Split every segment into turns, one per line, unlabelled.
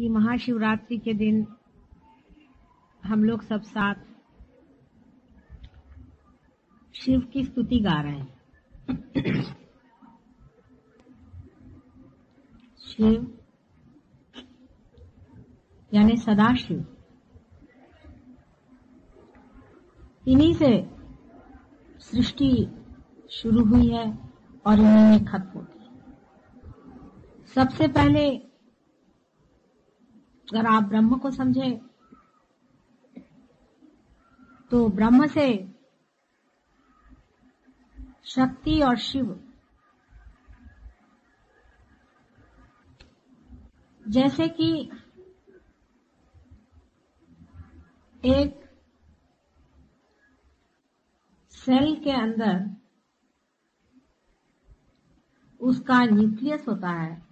कि महाशिवरात्रि के दिन हम लोग सब साथ शिव की स्तुति गा रहे हैं। शिव यानी सदाशिव, इन्हीं से सृष्टि शुरू हुई है और इन्हीं में खत्म होती है। सबसे पहले अगर आप ब्रह्म को समझे तो ब्रह्म से शक्ति और शिव जैसे कि एक सेल के अंदर उसका न्यूक्लियस होता है,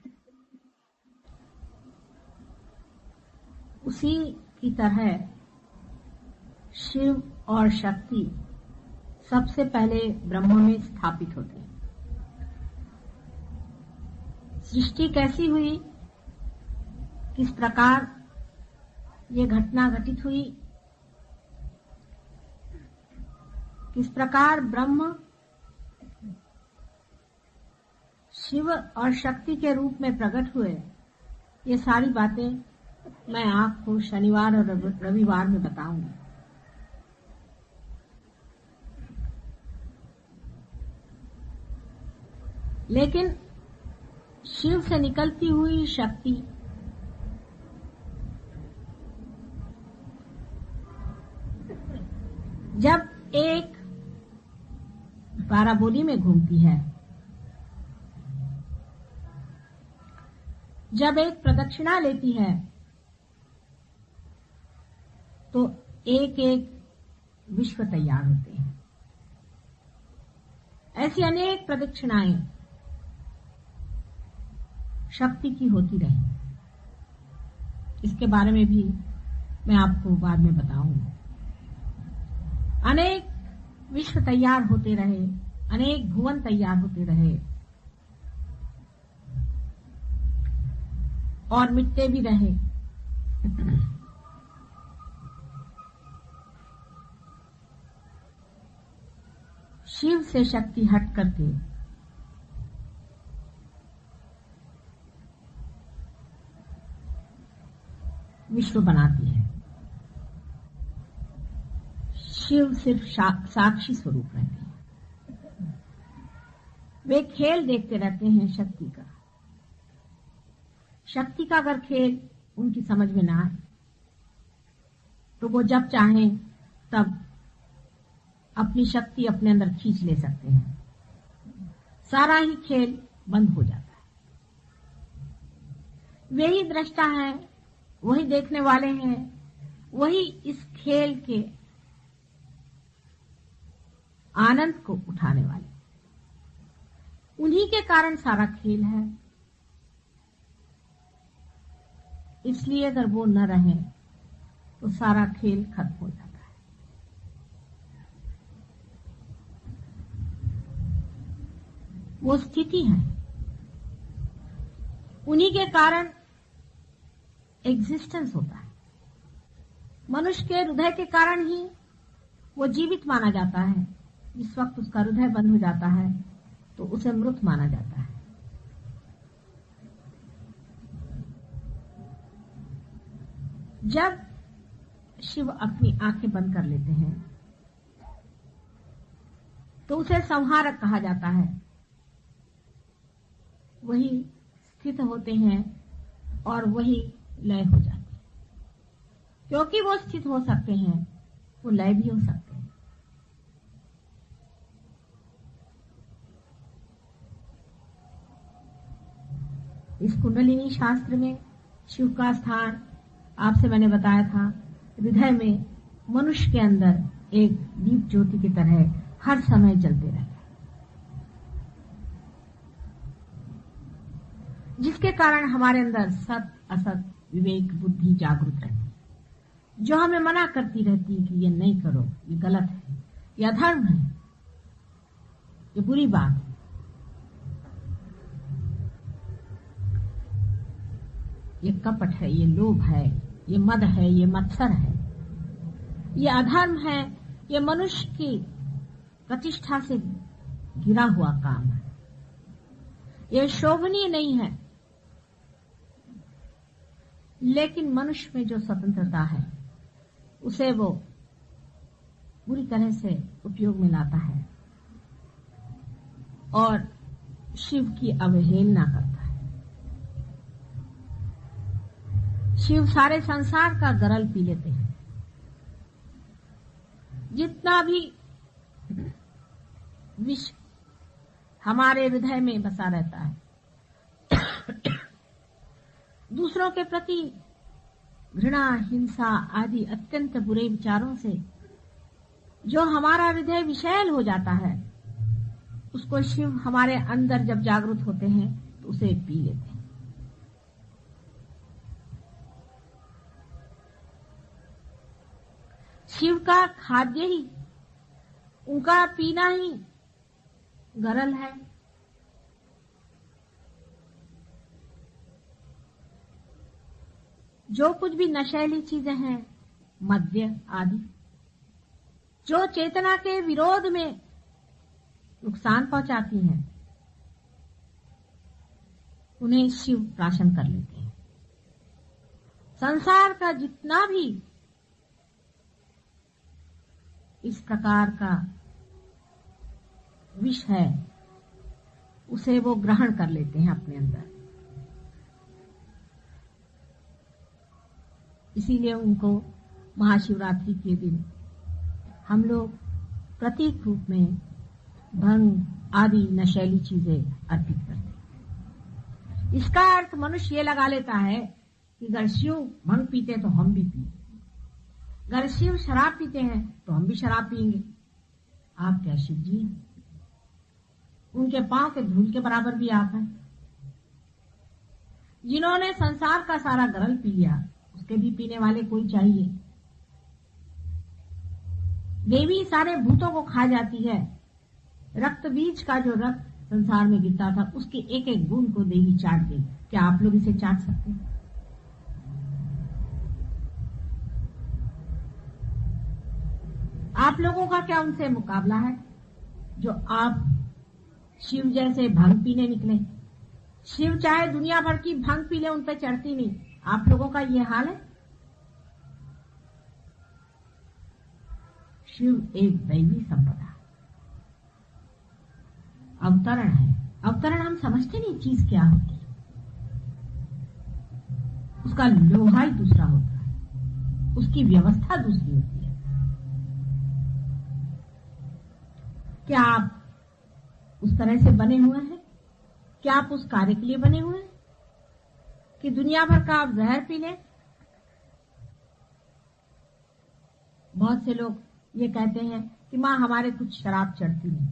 उसी की तरह शिव और शक्ति सबसे पहले ब्रह्म में स्थापित होते हैं। सृष्टि कैसी हुई, किस प्रकार ये घटना घटित हुई, किस प्रकार ब्रह्म शिव और शक्ति के रूप में प्रकट हुए, ये सारी बातें मैं आपको शनिवार और रविवार में बताऊंगी। लेकिन शिव से निकलती हुई शक्ति जब एक पाराबोली में घूमती है, जब एक प्रदक्षिणा लेती है, तो एक एक विश्व तैयार होते हैं। ऐसी अनेक प्रदक्षिणाएं शक्ति की होती रही। इसके बारे में भी मैं आपको बाद में बताऊंगा। अनेक विश्व तैयार होते रहे, अनेक भुवन तैयार होते रहे और मिटते भी रहे। शिव से शक्ति हट करके विश्व बनाती है। शिव सिर्फ साक्षी स्वरूप रहते हैं। वे खेल देखते रहते हैं शक्ति का। शक्ति का अगर खेल उनकी समझ में ना आए तो वो जब चाहें तब अपनी शक्ति अपने अंदर खींच ले सकते हैं। सारा ही खेल बंद हो जाता है। वे ही दृष्टा है, वही देखने वाले हैं, वही इस खेल के आनंद को उठाने वाले। उन्हीं के कारण सारा खेल है। इसलिए अगर वो न रहे तो सारा खेल खत्म हो जाता है। वो स्थिति है, उन्हीं के कारण एग्जिस्टेंस होता है। मनुष्य के हृदय के कारण ही वो जीवित माना जाता है। जिस वक्त उसका हृदय बंद हो जाता है तो उसे मृत माना जाता है। जब शिव अपनी आंखें बंद कर लेते हैं तो उसे संहारक कहा जाता है। वही स्थित होते हैं और वही लय हो जाते हैं। क्योंकि वो स्थित हो सकते हैं, वो लय भी हो सकते हैं। इस कुंडलिनी शास्त्र में शिव का स्थान आपसे मैंने बताया था हृदय में, मनुष्य के अंदर एक दीप ज्योति की तरह हर समय जलते रहता है, जिसके कारण हमारे अंदर सत असत विवेक बुद्धि जागृत रहती है, जो हमें मना करती रहती है कि ये नहीं करो, ये गलत है, ये अधर्म है, ये बुरी बात है। ये कपट है, ये लोभ है, ये मद है, ये मत्सर है, ये अधर्म है, ये मनुष्य की प्रतिष्ठा से गिरा हुआ काम है, ये शोभनीय नहीं है। लेकिन मनुष्य में जो स्वतंत्रता है उसे वो पूरी तरह से उपयोग में लाता है और शिव की अवहेलना करता है। शिव सारे संसार का गरल पी लेते हैं। जितना भी विष हमारे हृदय में बसा रहता है, दूसरों के प्रति घृणा, हिंसा आदि अत्यंत बुरे विचारों से जो हमारा हृदय विषैल हो जाता है, उसको शिव हमारे अंदर जब जागृत होते हैं तो उसे पी लेते हैं। शिव का खाद्य ही, उनका पीना ही गरल है। जो कुछ भी नशेली चीजें हैं, मद्य आदि, जो चेतना के विरोध में नुकसान पहुंचाती हैं, उन्हें शिव प्राशन कर लेते हैं। संसार का जितना भी इस प्रकार का विष है, उसे वो ग्रहण कर लेते हैं अपने अंदर। इसीलिए उनको महाशिवरात्रि के दिन हम लोग प्रतीक रूप में भंग आदि नशेली चीजें अर्पित करते हैं। इसका अर्थ मनुष्य ये लगा लेता है कि अगर शिव भंग पीते तो हम भी पिए, अगर शिव शराब पीते हैं तो हम भी शराब पिएंगे। आप क्या शिव जी? उनके पांव के धूल के बराबर भी आप हैं। जिन्होंने संसार का सारा गरल पी लिया, उसके भी पीने वाले कोई चाहिए। देवी सारे भूतों को खा जाती है। रक्त बीज का जो रक्त संसार में गिरता था, उसके एक एक बूंद को देवी चाट गई। क्या आप लोग इसे चाट सकते हैं? आप लोगों का क्या उनसे मुकाबला है, जो आप शिव जैसे भंग पीने निकले? शिव चाहे दुनिया भर की भंग पी ले, उन पे चढ़ती नहीं। आप लोगों का ये हाल है। शिव एक दैवी संपदा, अवतरण है। अवतरण हम समझते नहीं चीज क्या होती है। उसका लोहा ही दूसरा होता है, उसकी व्यवस्था दूसरी होती है। क्या आप उस तरह से बने हुए हैं? क्या आप उस कार्य के लिए बने हुए हैं कि दुनिया भर का आप जहर पी लें? बहुत से लोग ये कहते हैं कि मां हमारे कुछ शराब चढ़ती नहीं।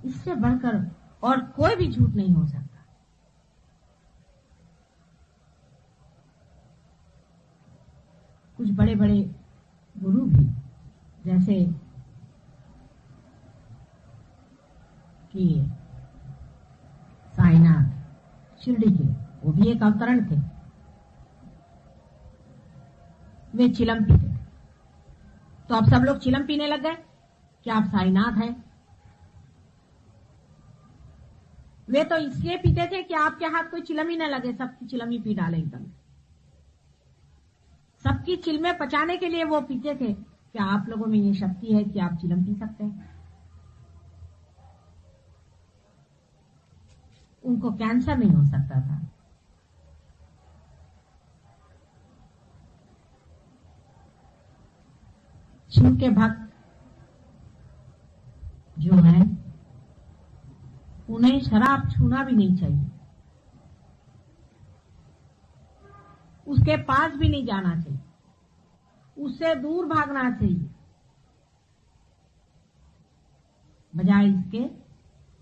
इससे बढ़कर और कोई भी झूठ नहीं हो सकता। कुछ बड़े बड़े गुरु भी, जैसे कि साईनाथ शिरडी के, वो भी एक अवतरण थे। वे चिलम पीते थे, तो अब सब लोग चिलम पीने लग गए। क्या आप साईनाथ हैं? वे तो इसलिए पीते थे कि आपके हाथ कोई चिलम ही न लगे, सबकी चिलम ही पी डाले एकदम। सबकी चिलमें पचाने के लिए वो पीते थे। क्या आप लोगों में ये शक्ति है कि आप चिलम पी सकते हैं? उनको कैंसर नहीं हो सकता था। शिव के भक्त जो हैं, उन्हें शराब छूना भी नहीं चाहिए, उसके पास भी नहीं जाना चाहिए, उससे दूर भागना चाहिए। बजाय इसके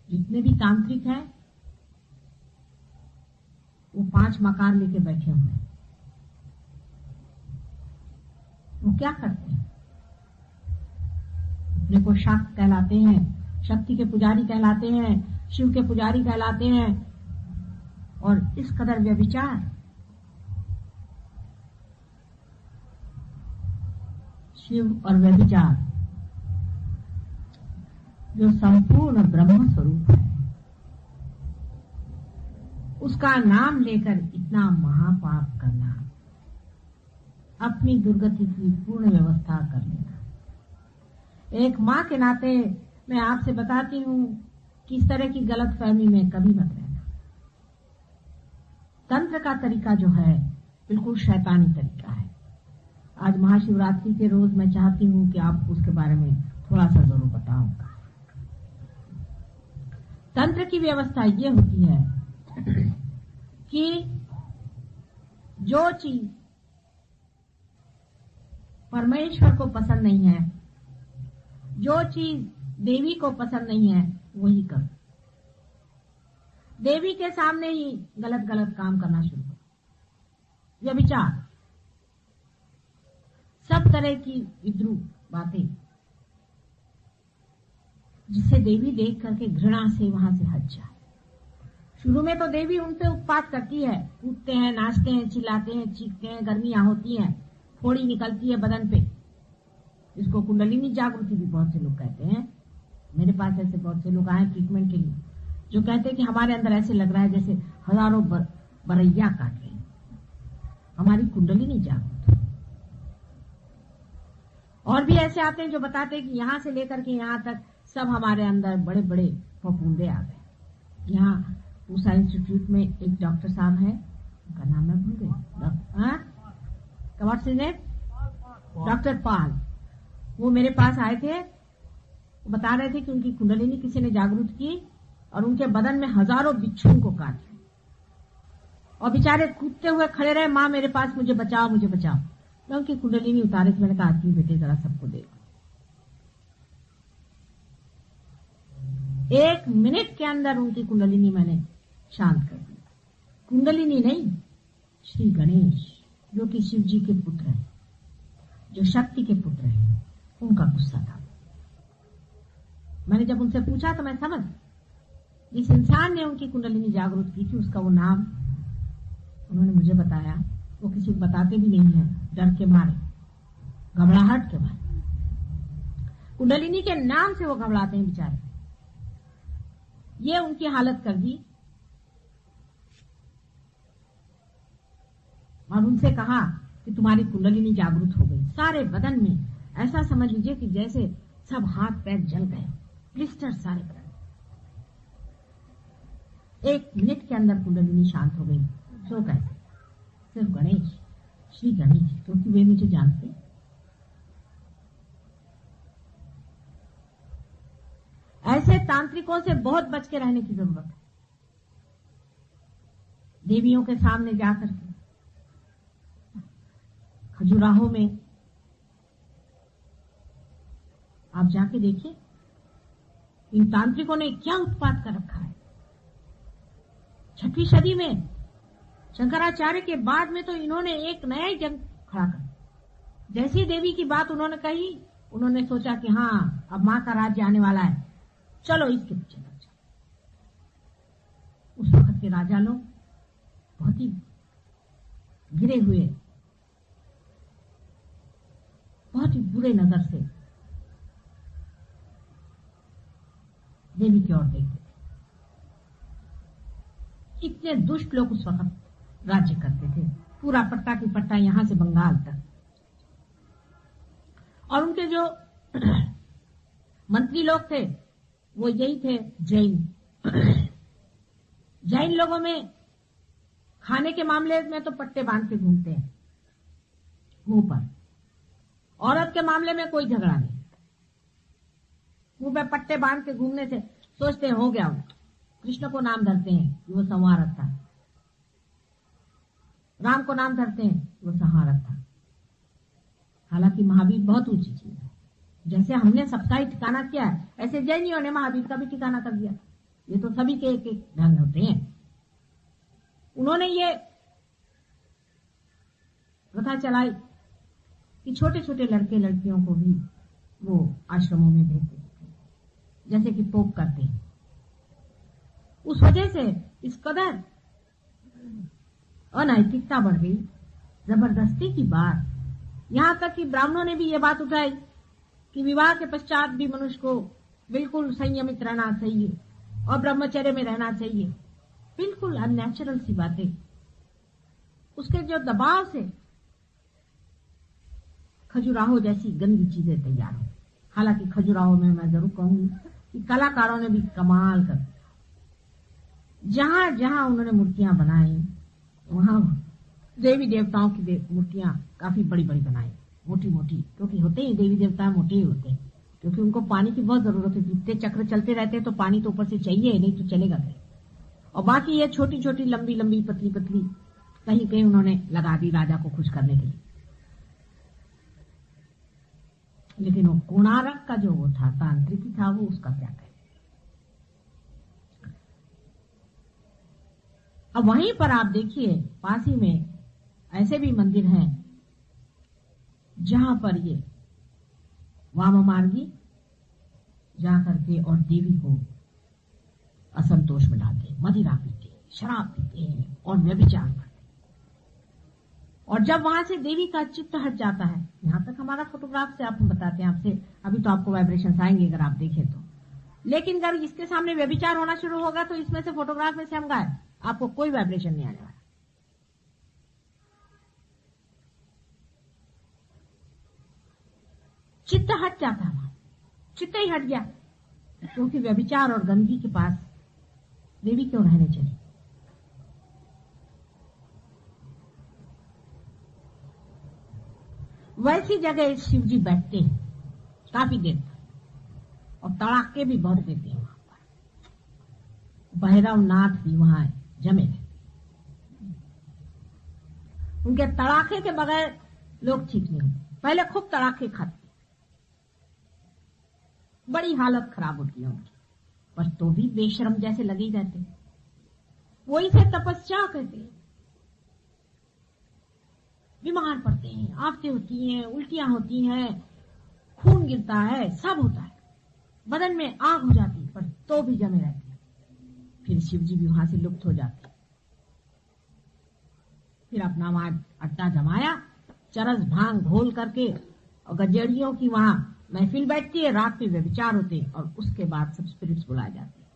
जितने भी तांत्रिक हैं, वो 5 मकार लेके बैठे हुए हैं। वो क्या करते हैं? अपने को शाक्त कहलाते हैं, शक्ति के पुजारी कहलाते हैं, शिव के पुजारी कहलाते हैं। और इस कदर व्यभिचार, शिव और व्यभिचार जो संपूर्ण ब्रह्म स्वरूप है, उसका नाम लेकर इतना महापाप करना, अपनी दुर्गति की पूर्ण व्यवस्था कर लेना। एक मां के नाते मैं आपसे बताती हूं कि इस तरह की गलत फहमी में कभी मत रहना। तंत्र का तरीका जो है बिल्कुल शैतानी तरीका है। आज महाशिवरात्रि के रोज मैं चाहती हूं कि आप उसके बारे में थोड़ा सा जरूर बताऊंगा। तंत्र की व्यवस्था ये होती है कि जो चीज परमेश्वर को पसंद नहीं है, जो चीज देवी को पसंद नहीं है, वही करो। देवी के सामने ही गलत गलत काम करना शुरू करो। व्यभिचार, सब तरह की विद्रूप बातें, जिससे देवी देख करके घृणा से वहां से हट जाए। शुरू में तो देवी उन पे उत्पात करती है, कूदते हैं, नाचते हैं, चिल्लाते हैं, चीखते हैं, गर्मियां होती हैं, फोड़ी निकलती है बदन पे। इसको कुंडलिनी जागृति भी बहुत से लोग कहते हैं। मेरे पास ऐसे बहुत से लोग आए ट्रीटमेंट के लिए, जो कहते हैं कि हमारे अंदर ऐसे लग रहा है जैसे हजारों बरैया काट रही, हमारी कुंडलिनी जागृत। और भी ऐसे आते हैं जो बताते हैं कि यहां से लेकर के यहां तक सब हमारे अंदर बड़े बड़े फफूंदे आ गए। यहाँ पूसा इंस्टीट्यूट में एक डॉक्टर साहब है, उनका नाम मैं भूल गई, डॉक्टर पाल। वो मेरे पास आए थे, वो बता रहे थे कि उनकी कुंडलिनी किसी ने जागृत की और उनके बदन में हजारों बिच्छू को काट लिया और बेचारे कूदते हुए खड़े रहे, माँ मेरे पास, मुझे बचाओ, मुझे बचाओ। मैं उनकी कुंडलिनी उतारे थे, मैंने कहा आती बेटे जरा सबको देखो। 1 मिनट के अंदर उनकी कुंडलिनी मैंने शांत कर दी। कुंडलिनी नहीं, श्री गणेश जो कि शिव जी के पुत्र हैं, जो शक्ति के पुत्र हैं, उनका गुस्सा था। मैंने जब उनसे पूछा तो मैं समझ, जिस इंसान ने उनकी कुंडलिनी जागृत की थी उसका वो नाम उन्होंने मुझे बताया। वो किसी को बताते भी नहीं है, डर के मारे, घबराहट के मारे। कुंडलिनी के नाम से वो घबराते हैं बेचारे। ये उनकी हालत कर दी और उनसे कहा कि तुम्हारी कुंडलिनी जागृत हो गई सारे बदन में। ऐसा समझ लीजिए कि जैसे सब हाथ पैर जल गए, ब्लिस्टर सारे बदन। 1 मिनट के अंदर कुंडलिनी शांत हो गई। सो कैसे? सिर्फ गणेश, श्री गणेश, क्योंकि वे मुझे जानते। ऐसे तांत्रिकों से बहुत बच के रहने की जरूरत है। देवियों के सामने जाकर के, खजुराहो में आप जाके देखिए, इन तांत्रिकों ने क्या उत्पात कर रखा है। 6वीं सदी में शंकराचार्य के बाद में तो इन्होंने एक नया ही जंग खड़ा कर। जैसी देवी की बात उन्होंने कही, उन्होंने सोचा कि हाँ अब मां का राज्य आने वाला है, चलो इसके पीछे लग जाओ। उस वक्त के राजा लोग बहुत ही गिरे हुए, बहुत ही बुरे नजर से देवी की ओर देखते थे। इतने दुष्ट लोग उस वक्त राज्य करते थे, पूरा पट्टा की पट्टा यहां से बंगाल तक। और उनके जो मंत्री लोग थे वो यही थे, जैन। जैन लोगों में खाने के मामले में तो पट्टे बांध के घूमते हैं मुंह पर। औरत के मामले में कोई झगड़ा नहीं, मुंह पे पट्टे बांध के घूमने से सोचते हैं हो गया। वो कृष्ण को नाम धरते हैं कि वो संहारक था, राम को नाम धरते हैं वो संहारक था। हालांकि महावीर बहुत ऊंची चीज है। जैसे हमने सबका ही ठिकाना किया है, ऐसे जैनियों ने महावीर का भी ठिकाना कर दिया। ये तो सभी के एक एक ढंग होते हैं। उन्होंने ये प्रथा चलाई कि छोटे छोटे लड़के लड़कियों को भी वो आश्रमों में भेजते थे, जैसे कि पोप करते हैं। उस वजह से इस कदर अनैतिकता बढ़ गई, जबरदस्ती की बात। यहां तक कि ब्राह्मणों ने भी ये बात उठाई कि विवाह के पश्चात भी मनुष्य को बिल्कुल संयमित रहना चाहिए और ब्रह्मचर्य में रहना चाहिए। बिल्कुल अननेचुरल सी बातें, उसके जो दबाव से खजुराहो जैसी गंदी चीजें तैयार हो। हालांकि खजुराहो में मैं जरूर कहूंगी कि कलाकारों ने भी कमाल कर दिया। जहां जहां उन्होंने मूर्तियां बनाई, वहां देवी देवताओं की मूर्तियां काफी बड़ी बड़ी बनाई, मोटी मोटी, क्योंकि होते ही देवी देवता मोटे ही होते हैं, क्योंकि उनको पानी की बहुत जरूरत है। जितने चक्र चलते रहते हैं तो पानी तो ऊपर से चाहिए, नहीं तो चलेगा कैसे। और बाकी ये छोटी छोटी लंबी लंबी पतली पतली कहीं कहीं उन्होंने लगा दी राजा को खुश करने के लिए। लेकिन वो कोणार्क का जो वो था, तांत्रिक था, वो उसका क्या कहे। अब वहीं पर आप देखिए पास ही में ऐसे भी मंदिर हैं जहां पर ये वाम मार्गी जा करके और देवी को असंतोष में डालते हैं, मदिरा पीते हैं, शराब पीते हैं और व्यभिचार करते हैं। और जब वहां से देवी का चित्त हट जाता है, यहां तक हमारा फोटोग्राफ से आपको बताते हैं, आपसे अभी तो आपको वाइब्रेशंस आएंगे अगर आप देखें तो। लेकिन अगर इसके सामने व्यभिचार होना शुरू होगा तो इसमें से फोटोग्राफ में से हम गायब, आपको कोई वाइब्रेशन नहीं आने वाला। चित्त हट जाता है, वहां चित्त ही हट गया, क्योंकि व्यभिचार और गंदगी के पास देवी क्यों रहने चली। वैसी जगह शिव जी बैठते हैं काफी देर तक, और तड़ाके भी बहुत देते हैं वहां पर। भैरव नाथ भी वहां जमे थे, उनके तड़ाके के बगैर लोग ठीक नहीं होते। पहले खूब तड़ाके खाते, बड़ी हालत खराब होती है उनकी, पर तो भी बेशरम जैसे लगे ही रहते। वो इसे तपस्या कहते हैं। बीमार पड़ते हैं, आफतें होती हैं, उल्टियां होती हैं, खून गिरता है, सब होता है, बदन में आग हो जाती है, पर तो भी जमे रहते हैं। फिर शिव जी भी वहां से लुप्त हो जाते हैं। फिर अपना वहां अड्डा जमाया, चरस भांग घोल करके, और गजेड़ियों की वहां महफिल बैठती है, रात में व्यभिचार होते हैं, और उसके बाद सब स्पिरिट्स बुलाए जाते हैं,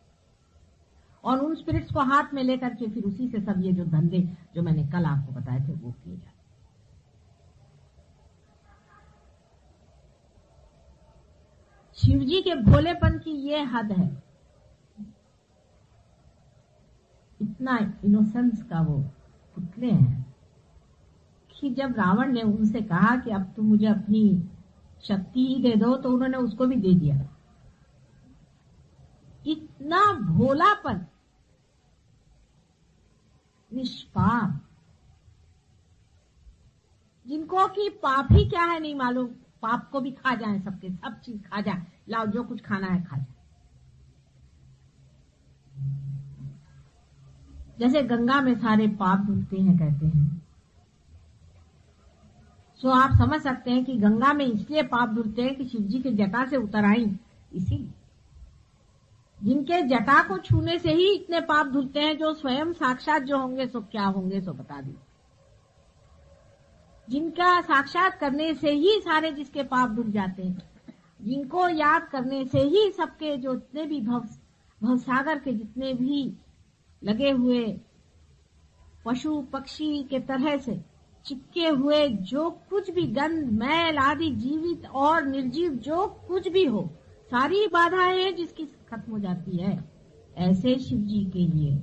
और उन स्पिरिट्स को हाथ में लेकर के फिर उसी से सब ये जो धंधे जो मैंने कल आपको बताए थे वो किए जाते। शिवजी के भोलेपन की ये हद है, इतना इनोसेंस का वो पुतले हैं कि जब रावण ने उनसे कहा कि अब तुम मुझे अपनी शक्ति ही दे दो, तो उन्होंने उसको भी दे दिया। इतना भोलापन, निष्पाप, जिनको कि पाप ही क्या है नहीं मालूम, पाप को भी खा जाए, सबके सब चीज खा जाए, लाओ जो कुछ खाना है खा जाए। जैसे गंगा में सारे पाप धुलते हैं कहते हैं, सो आप समझ सकते हैं कि गंगा में इसलिए पाप धुलते हैं कि शिवजी के जटा से उतर आई, इसीलिए। जिनके जटा को छूने से ही इतने पाप धुलते हैं, जो स्वयं साक्षात जो होंगे सो क्या होंगे सो बता दी। जिनका साक्षात करने से ही सारे जिसके पाप धुल जाते हैं, जिनको याद करने से ही सबके जो जितने भी भवसागर के जितने भी लगे हुए पशु पक्षी के तरह से चिपके हुए जो कुछ भी गंध मैल आदि जीवित और निर्जीव जो कुछ भी हो, सारी बाधाएं हैं जिसकी खत्म हो जाती है। ऐसे शिव जी के लिए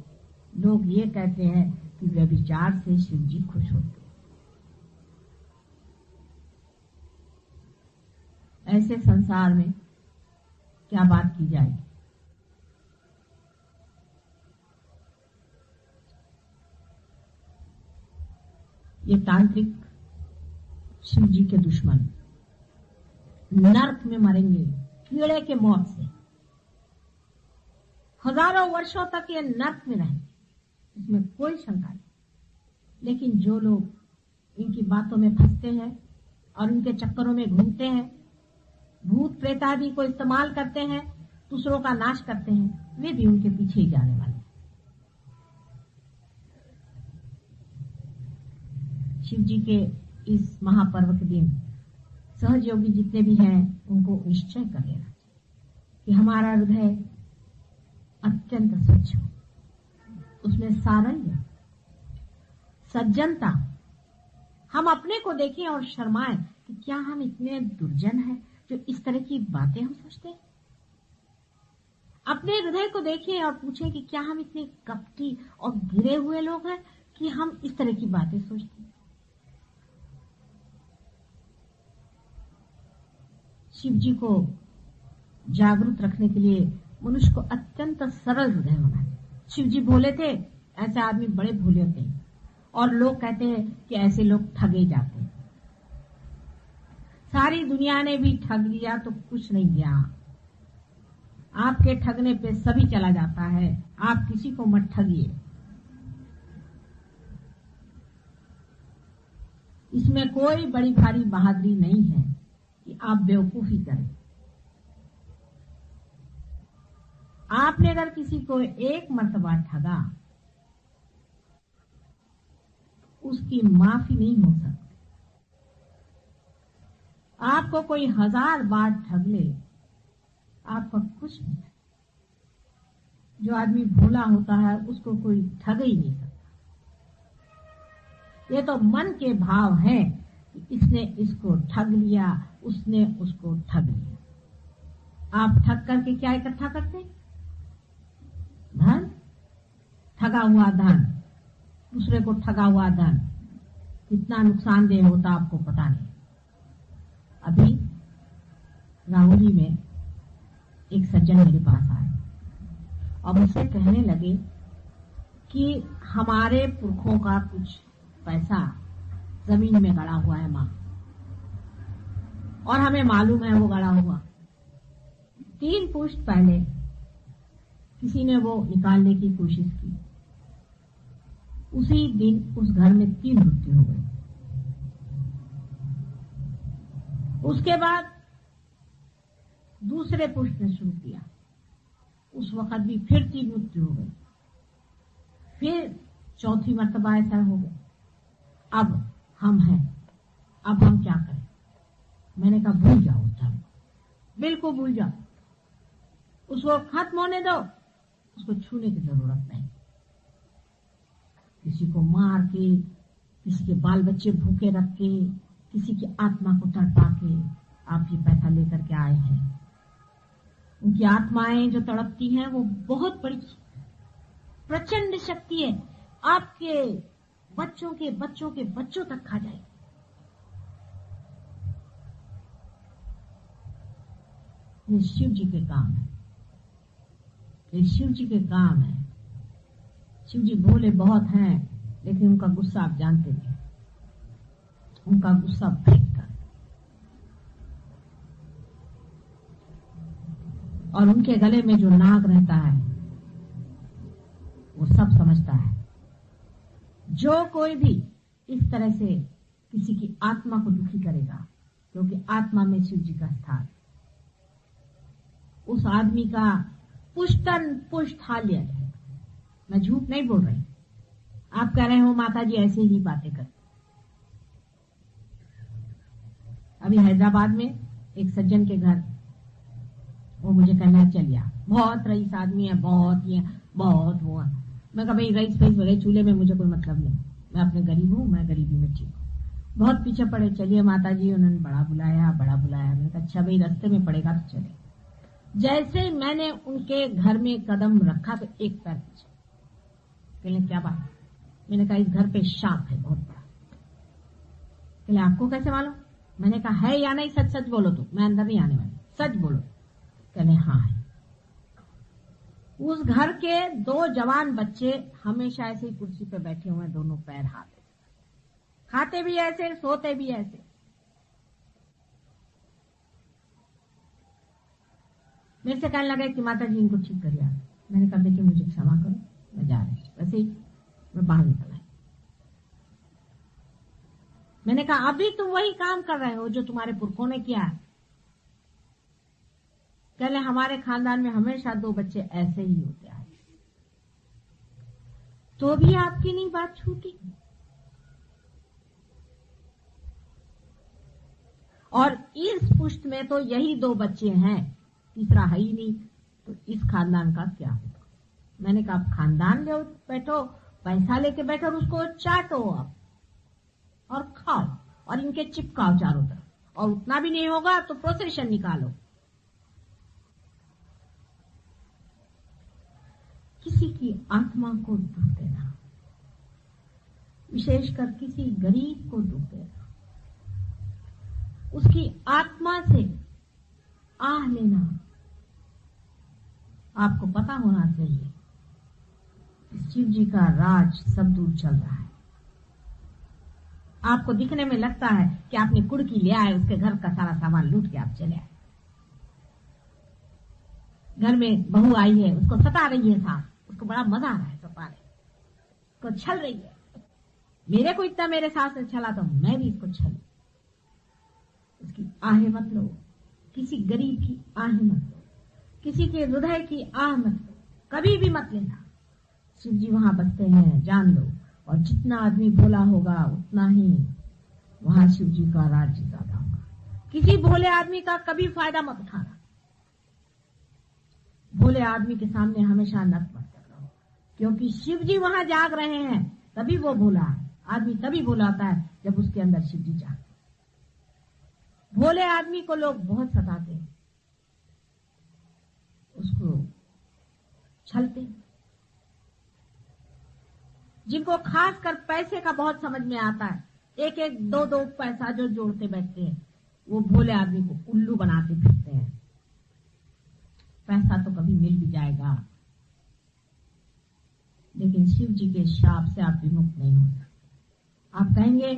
लोग ये कहते हैं कि व्यभिचार से शिव जी खुश होते हैं। ऐसे संसार में क्या बात की जाएगी। ये तांत्रिक शिव जी के दुश्मन नर्क में मरेंगे कीड़े के मौत से, हजारों वर्षों तक ये नर्क में रहेंगे, इसमें कोई शंका नहीं। लेकिन जो लोग इनकी बातों में फंसते हैं और इनके चक्करों में घूमते हैं, भूत प्रेत आदि को इस्तेमाल करते हैं, दूसरों का नाश करते हैं, वे भी उनके पीछे ही जाने वाले हैं। शिव जी के इस महापर्व के दिन सहज योगी जितने भी हैं उनको निश्चय कर लेना कि हमारा हृदय अत्यंत स्वच्छ हो, उसमें सारल्य, सज्जनता, हम अपने को देखें और शर्माएं कि क्या हम इतने दुर्जन हैं जो इस तरह की बातें हम सोचते हैं। अपने हृदय को देखें और पूछें कि क्या हम इतने कपटी और गिरे हुए लोग हैं कि हम इस तरह की बातें सोचते हैं। शिव जी को जागरूक रखने के लिए मनुष्य को अत्यंत सरल हृदय होना है। शिव जी भोले थे, ऐसे आदमी बड़े भोले होते हैं, और लोग कहते हैं कि ऐसे लोग ठगे जाते हैं। सारी दुनिया ने भी ठग लिया तो कुछ नहीं गया, आपके ठगने पे सभी चला जाता है, आप किसी को मत ठगिए। इसमें कोई बड़ी भारी बहादुरी नहीं है कि आप बेवकूफी करें। आपने अगर किसी को एक मर्तबा ठगा, उसकी माफी नहीं हो सकती। आपको कोई 1000 बार ठग ले, आपका कुछ नहीं। जो आदमी भोला होता है उसको कोई ठग ही नहीं सकता। ये तो मन के भाव हैं कि इसने इसको ठग लिया, उसने उसको ठग लिया। आप ठग करके क्या इकट्ठा करते? धन, ठगा हुआ धन, दूसरे को ठगा हुआ धन कितना नुकसानदेह होता आपको पता नहीं। अभी राहुली में एक सज्जन मेरे पास आए और मुझसे कहने लगे कि हमारे पुरखों का कुछ पैसा जमीन में गड़ा हुआ है मां, और हमें मालूम है वो गड़ा हुआ। 3 पुश्त पहले किसी ने वो निकालने की कोशिश की, उसी दिन उस घर में 3 मृत्यु हो गई। उसके बाद दूसरे पुष्ट ने शुरू किया, उस वक्त भी फिर 3 मृत्यु हो गई। फिर चौथी मर्तबा ऐसा हो गया। अब हम हैं, अब हम क्या करें? मैंने कहा भूल जाओ धर्म, बिल्कुल भूल जाओ, उसको खत्म होने दो, उसको छूने की जरूरत नहीं। किसी को मार के, किसी के बाल बच्चे भूखे रख के, किसी की आत्मा को तड़पा के आप ये पैसा लेकर के आए हैं। उनकी आत्माएं जो तड़पती हैं वो बहुत बड़ी प्रचंड शक्ति है, आपके बच्चों के बच्चों के बच्चों तक खा जाए। ये शिव जी के काम है, ये शिव जी के काम है। शिव जी भोले बहुत हैं, लेकिन उनका गुस्सा आप जानते थे, उनका गुस्सा भयंकर, और उनके गले में जो नाग रहता है वो सब समझता है। जो कोई भी इस तरह से किसी की आत्मा को दुखी करेगा, क्योंकि आत्मा में शिव जी का स्थान, उस आदमी का पुष्टन पुष्ट हाल्य है। मैं झूठ नहीं बोल रही, आप कह रहे हो माता जी ऐसे ही बातें करते। अभी हैदराबाद में एक सज्जन के घर वो मुझे कहना चलिया, बहुत रईस आदमी है, बहुत ये बहुत वो। मैं कहा भाई रईस फईस वगैरह चूल्हे में मुझे कोई मतलब नहीं, मैं अपने गरीब हूँ, मैं गरीबी में ठीक हूँ। बहुत पीछे पड़े, चलिए माता जी, उन्होंने बड़ा बुलाया बड़ा बुलाया। मैंने कहा अच्छा भाई रास्ते में पड़ेगा तो चले। जैसे मैंने उनके घर में कदम रखा तो एक पैर पीछे। कहले क्या बात? मैंने कहा इस घर पे सांप है बहुत बड़ा। कहले आपको कैसे मालूम? मैंने कहा है या नहीं, सच सच बोलो, तो मैं अंदर नहीं आने वाली, सच बोलो। कहले हाँ है। उस घर के 2 जवान बच्चे हमेशा ऐसे ही कुर्सी पे बैठे हुए हैं, दोनों पैर हाथ, खाते भी ऐसे, सोते भी ऐसे। मेरे से कहने लगा कि माता जी इनको ठीक करिए। मैंने कहा देखिए मुझे क्षमा करो, मैं जा रही। वैसे ही मैं बाहर निकल आई। मैंने कहा अभी तुम वही काम कर रहे हो जो तुम्हारे पुरखों ने किया है। कहले हमारे खानदान में हमेशा 2 बच्चे ऐसे ही होते आए, तो भी आपकी नहीं बात छूटी। और इस पुष्ट में तो यही 2 बच्चे हैं, तीसरा है ही नहीं, तो इस खानदान का क्या होगा। मैंने कहा आप खानदान ले बैठो, पैसा लेके बैठो और उसको चाटो आप और खाओ और इनके चिपकाओ चारों तरफ, और उतना भी नहीं होगा तो प्रोसेशन निकालो। किसी की आत्मा को दुख देना, विशेषकर किसी गरीब को दुख देना, उसकी आत्मा से आह लेना, आपको पता होना चाहिए शिव जी का राज सब दूर चल रहा है। आपको दिखने में लगता है कि आपने कुड़की ले आए, उसके घर का सारा सामान लूट के आप चले आए। घर में बहू आई है, उसको सता रही है सास, उसको बड़ा मजा आ रहा है सताने को, छल रही है। मेरे को इतना मेरे सास ने छला तो मैं भी इसको छलू। उसकी आहें मत लो, किसी गरीब की आहें मत लो, किसी के हृदय की आह मत लो, कभी भी मत लेना। शिव जी वहां बसते हैं, जान लो। और जितना आदमी भोला होगा उतना ही वहां शिव जी का राज्य ज्यादा होगा। किसी भोले आदमी का कभी फायदा मत उठाना। भोले आदमी के सामने हमेशा नत मत करो, क्योंकि शिव जी वहां जाग रहे हैं, तभी वो भोला है। आदमी तभी भोला होता है जब उसके अंदर शिव जी जागते। भोले आदमी को लोग बहुत सताते हैं, उसको छलते। जिनको खासकर पैसे का बहुत समझ में आता है, 1-1, 2-2 पैसा जो जोड़ते बैठते हैं, वो भोले आदमी को उल्लू बनाते फिरते हैं। पैसा तो कभी मिल भी जाएगा, लेकिन शिव जी के शाप से आप विमुक्त नहीं हो सकते। आप कहेंगे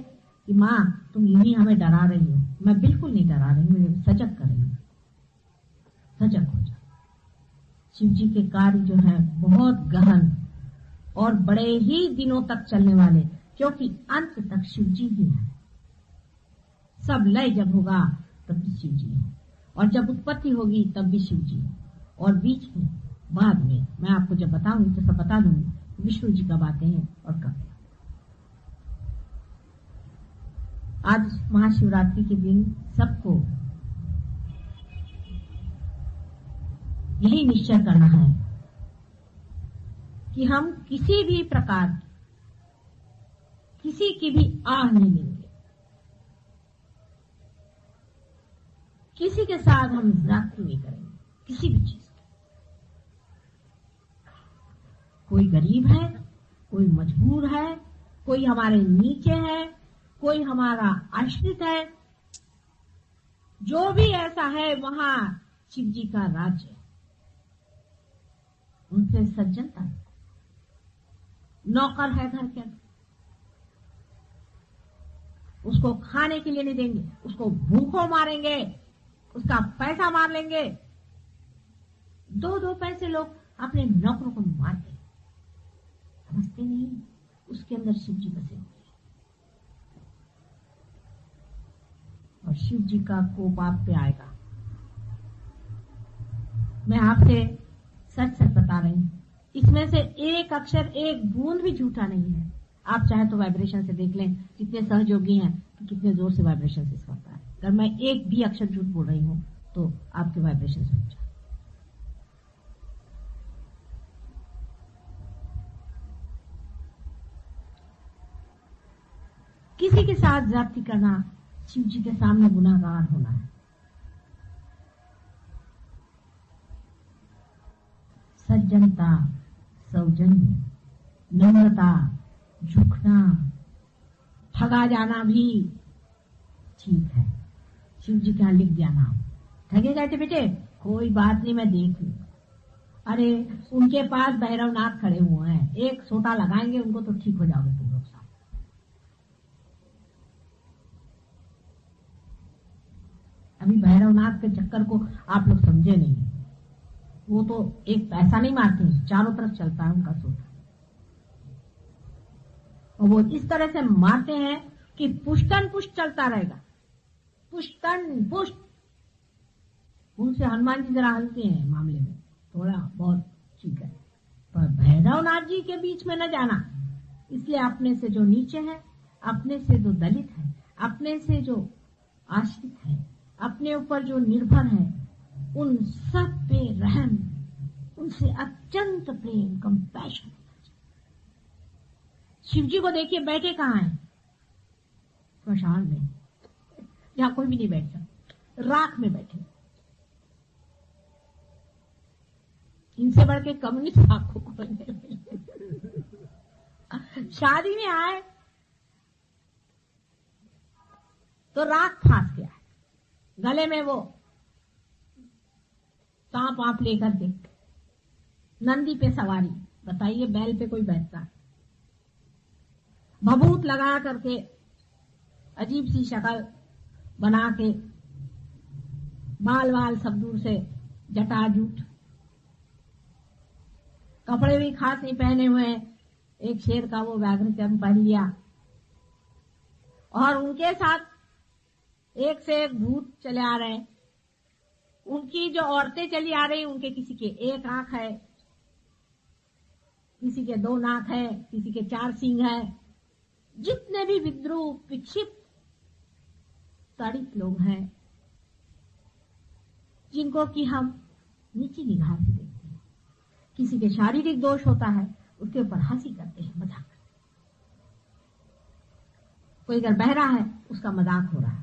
कि माँ तुम यूं हमें डरा रही हो। मैं बिल्कुल नहीं डरा रही हूँ, मुझे सजग कर रही हूँ। सजग हो जाओ। शिव जी के कार्य जो है बहुत गहन और बड़े ही दिनों तक चलने वाले, क्योंकि अंत तक शिव जी ही है। सब लय जब होगा तब भी शिव जी है, और जब उत्पत्ति होगी तब भी शिव जी है, और बीच में बाद में मैं आपको जब बताऊंगी तो सब बता दूंगी विष्णु जी कब आते हैं और कब। आज महाशिवरात्रि के दिन सबको यही निश्चय करना है कि हम किसी भी प्रकार किसी की भी आह नहीं लेंगे, किसी के साथ हम जाति नहीं करेंगे, किसी भी चीज की। कोई गरीब है, कोई मजबूर है, कोई हमारे नीचे है, कोई हमारा आश्रित है, जो भी ऐसा है वहां शिव जी का राज्य है। उनसे सज्जनता। नौकर है घर के अंदर, उसको खाने के लिए नहीं देंगे, उसको भूखों मारेंगे, उसका पैसा मार लेंगे। 2-2 पैसे लोग अपने नौकरों को मारते हैं, समझते नहीं उसके अंदर शिव जी बसे हुए हैं। और शिव जी का कोप आप पे आएगा। मैं आपसे सच सच बता रही हूं, इसमें से एक अक्षर, एक बूंद भी झूठा नहीं है। आप चाहे तो वाइब्रेशन से देख लें, जितने सहयोगी हैं कि कितने जोर से वाइब्रेशन से करता है। अगर मैं एक भी अक्षर झूठ बोल रही हूं तो आपके वाइब्रेशन से हो जाए। किसी के साथ जाति करना शिव जी के सामने गुनाहगार होना है। सज्जनता, सौजन्य, नम्रता, झुकना, ठगा जाना भी ठीक है। शिव जी का लिख दिया नाम, ठगे गए थे बेटे, कोई बात नहीं, मैं देख लूं। अरे उनके पास भैरवनाथ खड़े हुए हैं, एक सोटा लगाएंगे उनको तो ठीक हो जाओगे तुम लोग साथ। अभी भैरवनाथ के चक्कर को आप लोग समझे नहीं। वो तो एक पैसा नहीं मारते, चारों तरफ चलता है उनका सोटा, और वो इस तरह से मारते हैं कि पुष्टन पुष्ट चलता रहेगा। पुष्टन पुष्ट। उनसे हनुमान जी जरा हल्के हैं मामले में, थोड़ा बहुत ठीक है, पर भैरवनाथ जी के बीच में न जाना। इसलिए अपने से जो नीचे है, अपने से जो दलित है, अपने से जो आश्रित हैं, अपने ऊपर जो निर्भर हैं, उन सब पे रहम, उनसे अत्यंत प्रेम, कंपैशन। शिव जी को देखिए बैठे कहाँ हैं? स्मशान में, जहां कोई भी नहीं बैठ सकता, राख में बैठे। इनसे बढ़ के कम्युनिस्ट राख को खोलने शादी में आए तो राख फांस गया, गले में वो सांप आप लेकर के, नंदी पे सवारी। बताइए बैल पे कोई बैठता? भभूत लगा करके, अजीब सी शक्ल बना के, बाल बाल सब दूर से, जटाजूट, कपड़े भी खास नहीं पहने हुए, एक शेर का वो व्याघ्र चर्म पहन लिया, और उनके साथ एक से एक भूत चले आ रहे हैं। उनकी जो औरतें चली आ रही, उनके किसी के एक आंख है, किसी के 2 नाक है, किसी के 4 सींग है। जितने भी विद्रूप, विक्षिप्त, ताड़ित लोग हैं, जिनको कि हम नीची निगाह से देखते हैं। किसी के शारीरिक दोष होता है, उसके ऊपर हंसी करते हैं, मजाक करते हैं। कोई अगर बहरा है, उसका मजाक हो रहा है।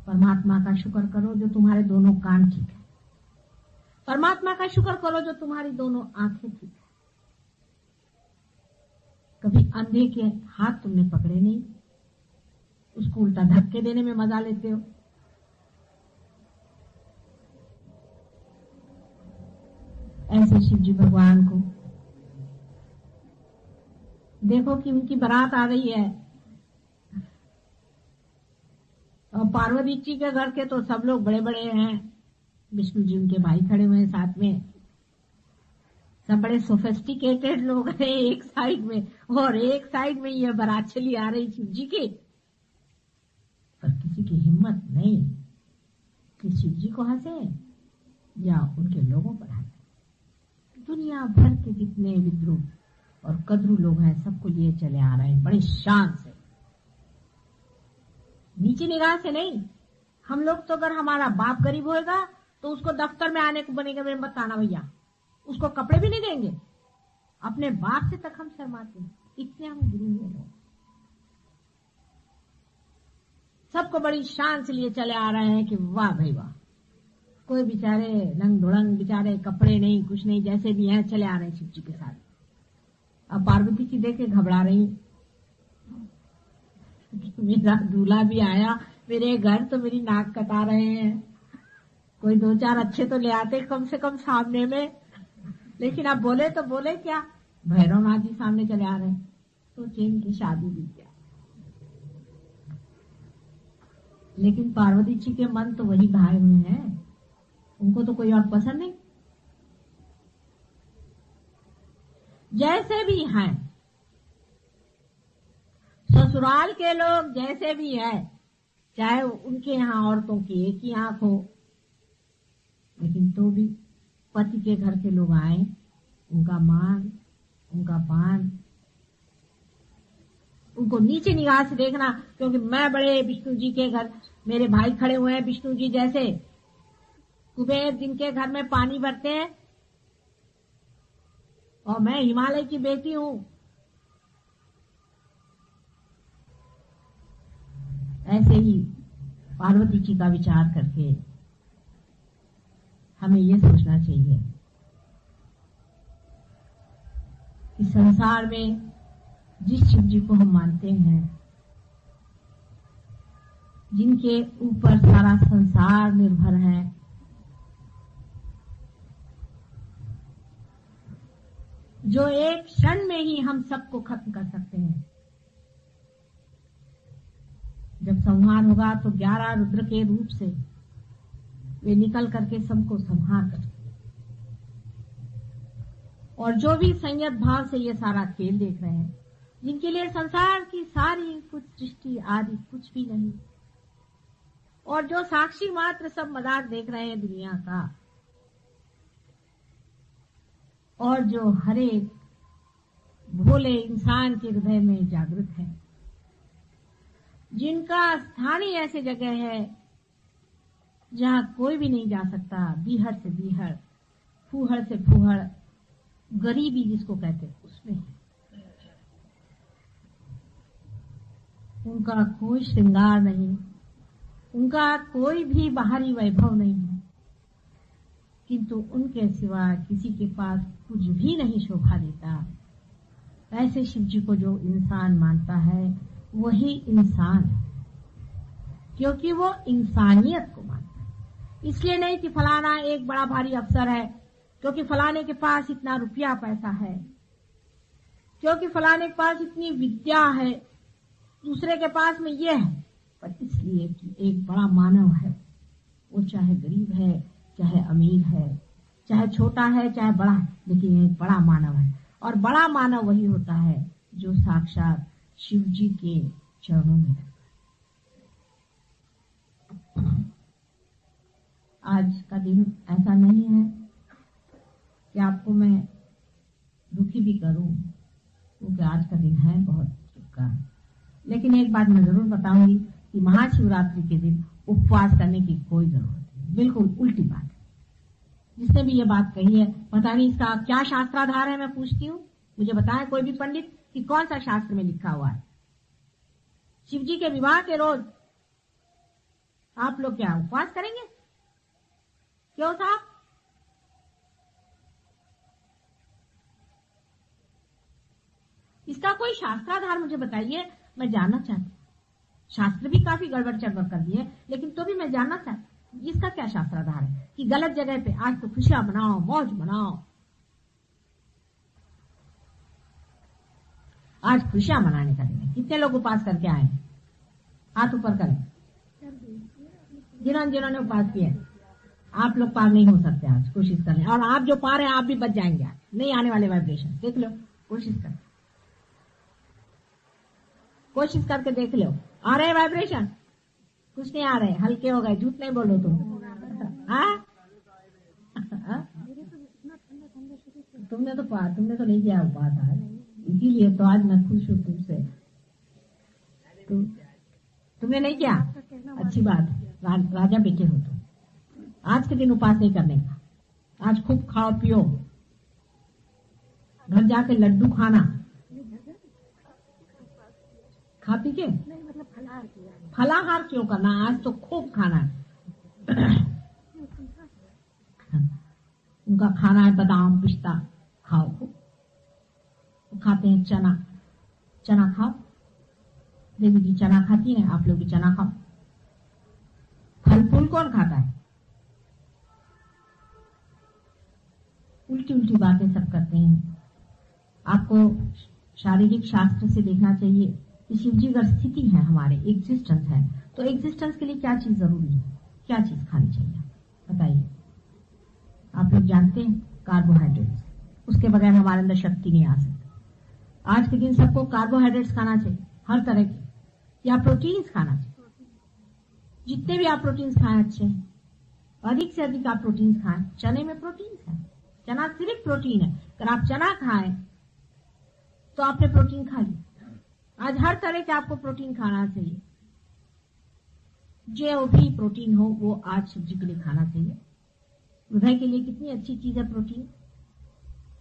परमात्मा का शुक्र करो जो तुम्हारे दोनों कान ठीक है। परमात्मा का शुक्र करो जो तुम्हारी दोनों आंखें ठीक है। कभी अंधे के हाथ तुमने पकड़े नहीं, उसको उल्टा धक्के देने में मजा लेते हो। ऐसे शिव जी भगवान को देखो कि उनकी बारात आ रही है, और पार्वती जी के घर के तो सब लोग बड़े बड़े हैं, विष्णु जी उनके भाई खड़े हुए हैं साथ में, सब बड़े सोफिस्टिकेटेड लोग हैं एक साइड में, और एक साइड में ये बारात चली आ रही शिव जी की। पर किसी की हिम्मत नहीं कि शिव जी को हंसे या उनके लोगों पर हंसे। दुनिया भर के जितने विद्रूप और कद्रू लोग हैं, सबको लिए चले आ रहे हैं बड़ी शान से, नीची निगाह से नहीं। हम लोग तो अगर हमारा बाप गरीब होएगा तो उसको दफ्तर में आने को बनेगा, मेरे मत आना भैया, उसको कपड़े भी नहीं देंगे। अपने बाप से तक हम शर्माते हैं, इतने हम गुरु हैं लोग। सबको बड़ी शान से लिए चले आ रहे हैं कि वाह भाई वाह। कोई बेचारे रंग धुड़ंग, बेचारे कपड़े नहीं, कुछ नहीं, जैसे भी हैं चले आ रहे हैं शिव जी के साथ। अब पार्वती जी देखे घबरा रही, मेरा दूल्हा भी आया मेरे घर तो मेरी नाक कटा रहे हैं। कोई 2-4 अच्छे तो ले आते कम से कम सामने में, लेकिन अब बोले तो बोले क्या, भैरवनाथ जी सामने चले आ रहे हैं, तो चैन की शादी भी क्या। लेकिन पार्वती जी के मन तो वही भाए हुए हैं, उनको तो कोई और पसंद नहीं। जैसे भी हैं ससुराल के लोग, जैसे भी है, चाहे उनके यहाँ औरतों की एक ही आंख हो, लेकिन तो भी पति के घर के लोग आए, उनका मान, उनका पान, उनको नीचे निगाह से देखना। क्योंकि मैं बड़े विष्णु जी के घर, मेरे भाई खड़े हुए हैं विष्णु जी जैसे, कुबेर जिनके घर में पानी भरते हैं, और मैं हिमालय की बेटी हूं। ऐसे ही पार्वती जी का विचार करके हमें ये सोचना चाहिए कि संसार में जिस शिव जी को हम मानते हैं, जिनके ऊपर सारा संसार निर्भर है, जो एक क्षण में ही हम सबको खत्म कर सकते हैं। जब संहार होगा तो 11 रुद्र के रूप से वे निकल करके सबको संहार कर, और जो भी संयत भाव से ये सारा खेल देख रहे हैं, जिनके लिए संसार की सारी कुछ सृष्टि आदि कुछ भी नहीं, और जो साक्षी मात्र सब मजाक देख रहे हैं दुनिया का, और जो हर एक भोले इंसान के हृदय में जागृत है, जिनका स्थान ही ऐसे जगह है जहां कोई भी नहीं जा सकता, बीहड़ से बीहड़, फूहड़ से फूहड़, गरीबी जिसको कहते उसमें है। उनका कोई श्रृंगार नहीं, उनका कोई भी बाहरी वैभव नहीं है, किंतु उनके सिवा किसी के पास कुछ भी नहीं शोभा देता। ऐसे शिव जी को जो इंसान मानता है वही इंसान है, क्योंकि वो इंसानियत को मानता है। इसलिए नहीं कि फलाना एक बड़ा भारी अफसर है, क्योंकि फलाने के पास इतना रुपया पैसा है, क्योंकि फलाने के पास इतनी विद्या है, दूसरे के पास में ये है, पर इसलिए कि एक बड़ा मानव है, वो चाहे गरीब है, चाहे अमीर है, चाहे छोटा है, चाहे बड़ा है, लेकिन एक बड़ा मानव है। और बड़ा मानव वही होता है जो साक्षात शिव जी के चरणों में है। आज का दिन ऐसा नहीं है कि आपको मैं दुखी भी करूं, क्योंकि आज का दिन है बहुत दुख का। लेकिन एक बात मैं जरूर बताऊंगी कि महाशिवरात्रि के दिन उपवास करने की कोई जरूरत नहीं, बिल्कुल उल्टी बात है। जिसने भी ये बात कही है, पता नहीं इसका क्या शास्त्राधार है, मैं पूछती हूँ, मुझे बताएं कोई भी पंडित कि कौन सा शास्त्र में लिखा हुआ है। शिव जी के विवाह के रोज आप लोग क्या उपवास करेंगे? क्यों साहब? इसका कोई शास्त्राधार मुझे बताइए, मैं जानना चाहती हूँ। शास्त्र भी काफी गड़बड़ चड़बड़ कर दिए, लेकिन तो भी मैं जानना चाहती हूँ इसका क्या शास्त्राधार है कि गलत जगह पे आज तो खुशियां मनाओ, मौज मनाओ। आज खुशियां मनाने का दिन है। कितने लोग उपास करके आए? हाथ ऊपर करें जिन्होंने उपास किया। आप लोग पार नहीं हो सकते, आज कोशिश कर लें। और आप जो पार हैं आप भी बच जाएंगे, आज नहीं आने वाले वाइब्रेशन। देख लो, कोशिश कर, कोशिश करके देख लो, आ रहे वाइब्रेशन? कुछ नहीं आ रहे, हल्के हो गए। झूठ नहीं बोलो तुम। तुमने तो नहीं किया उपास आज, इसीलिए तो आज मैं खुश हूँ तुमसे। तुमने नहीं किया, अच्छी बात। राजा बेटे हो तुम। आज के दिन उपास नहीं करने का। आज खूब खाओ पियो, घर जाके लड्डू खाना, खा पी के नहीं, मतलब फलाहार क्यों करना? आज तो खूब खाना है। उनका खाना है बादाम पिस्ता, खाओ खूब। खाते हैं चना खाओ। देवी जी चना खाती है, आप लोग भी चना खाओ। फल फूल कौन खाता है? उल्टी उल्टी बातें सब करते हैं। आपको शारीरिक शास्त्र से देखना चाहिए कि शिव जी अगर स्थिति है, हमारे एग्जिस्टेंस है, तो एग्जिस्टेंस के लिए क्या चीज जरूरी है, क्या चीज खानी चाहिए बताइए। आप लोग जानते हैं कार्बोहाइड्रेट्स, उसके बगैर हमारे अंदर शक्ति नहीं आ सकती। आज के दिन सबको कार्बोहाइड्रेट्स खाना चाहिए, हर तरह के, या प्रोटीन्स खाना चाहिए। जितने भी आप प्रोटीन्स खाएं अच्छे हैं, अधिक से अधिक आप प्रोटीन्स खाएं। चने में प्रोटीन्स है, चना सिर्फ प्रोटीन है। अगर आप चना खाएं तो आपने प्रोटीन खा लिया। आज हर तरह के आपको प्रोटीन खाना चाहिए, जो भी प्रोटीन हो वो आज शिव जी के लिए खाना चाहिए। हृदय के लिए कितनी अच्छी चीज है प्रोटीन।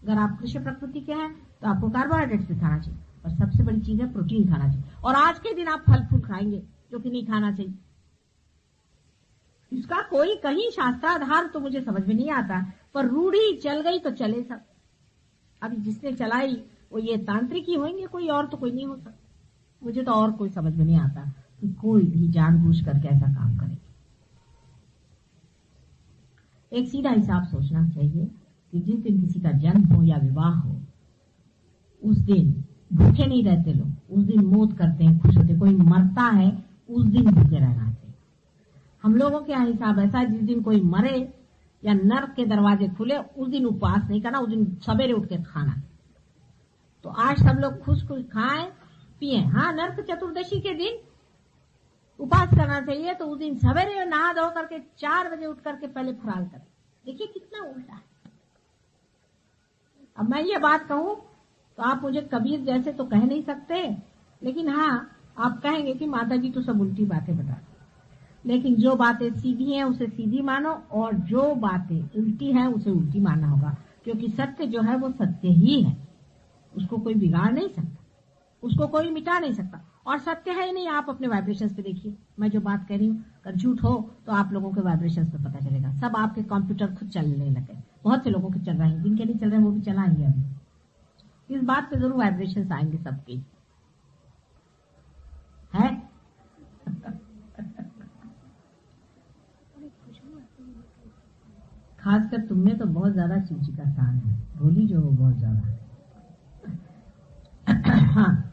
अगर आप कृष्ण प्रकृति के हैं तो आपको कार्बोहाइड्रेट्स भी खाना चाहिए, और सबसे बड़ी चीज है प्रोटीन खाना चाहिए। और आज के दिन आप फल फूल खाएंगे जो कि नहीं खाना चाहिए। इसका कोई कहीं शास्त्राधार तो मुझे समझ में नहीं आता, पर रूढ़ी चल गई तो चले सब। अभी जिसने चलाई वो ये तांत्रिक ही होंगे, कोई और तो कोई नहीं हो सकता। मुझे तो और कोई समझ में नहीं आता कि कोई भी जानबूझ करके ऐसा काम करे। एक सीधा हिसाब सोचना चाहिए कि जिस दिन किसी का जन्म हो या विवाह हो, उस दिन भूखे नहीं रहते लोग, उस दिन मौत करते हैं, खुश होते। कोई मरता है उस दिन भूखे रहना चाहिए। हम लोगों के यहाँ हिसाब ऐसा है, जिस दिन कोई मरे या नर्क के दरवाजे खुले उस दिन उपवास नहीं करना, उस दिन सवेरे उठ के खाना। तो आज सब लोग खुश खुश खाएं पिए। हाँ, नर्क चतुर्दशी के दिन उपवास करना चाहिए, तो उस दिन सवेरे नहा धो करके 4 बजे उठ करके पहले फराल करें। देखिए कितना उल्टा है। अब मैं ये बात कहूं तो आप मुझे कबीर जैसे तो कह नहीं सकते, लेकिन हाँ, आप कहेंगे कि माता जी तो सब उल्टी बातें बता, लेकिन जो बातें सीधी हैं उसे सीधी मानो और जो बातें उल्टी हैं उसे उल्टी मानना होगा, क्योंकि सत्य जो है वो सत्य ही है, उसको कोई बिगाड़ नहीं सकता, उसको कोई मिटा नहीं सकता, और सत्य है ही नहीं। आप अपने वाइब्रेशंस पे देखिए, मैं जो बात कह रही हूँ अगर झूठ हो तो आप लोगों के वाइब्रेशंस पे पता चलेगा। सब आपके कंप्यूटर खुद चलने लगे, बहुत से लोगों के चल रहे हैं, जिनके नहीं चल रहे हैं वो भी चलाएंगे। अभी इस बात पे जरूर वाइब्रेशंस आएंगे सबके, है। खासकर तुमने तो बहुत ज्यादा सूची का स्थान है, भोली जो हो बहुत ज्यादा। हाँ,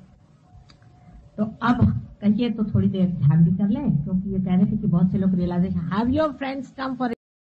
तो अब कहिए तो थोड़ी देर ध्यान भी कर लें, क्योंकि ये कह रहे थे कि बहुत से लोग realisation, have your friends come for